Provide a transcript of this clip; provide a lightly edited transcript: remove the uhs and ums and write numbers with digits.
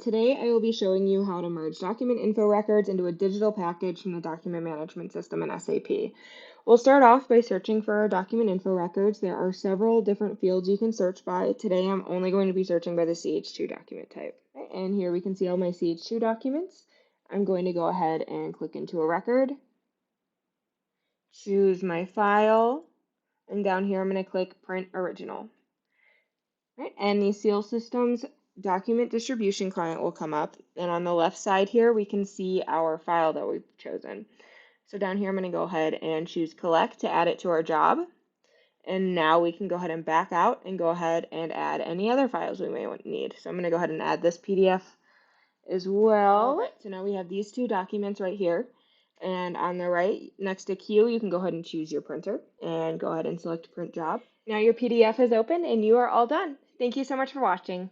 Today I will be showing you how to merge document info records into a digital package from the document management system in SAP. We'll start off by searching for our document info records. There are several different fields you can search by. Today I'm only going to be searching by the CH2 document type. And here we can see all my CH2 documents. I'm going to go ahead and click into a record, choose my file, and down here I'm going to click Print Original. Right, and the Seal Systems document distribution client will come up, and on the left side here we can see our file that we've chosen. So down here I'm going to go ahead and choose Collect to add it to our job, and now we can go ahead and back out and go ahead and add any other files we may need. So I'm going to go ahead and add this PDF as well. Right, so now we have these two documents right here, and on the right next to Q you can go ahead and choose your printer and go ahead and select Print Job. Now your PDF is open and you are all done. Thank you so much for watching.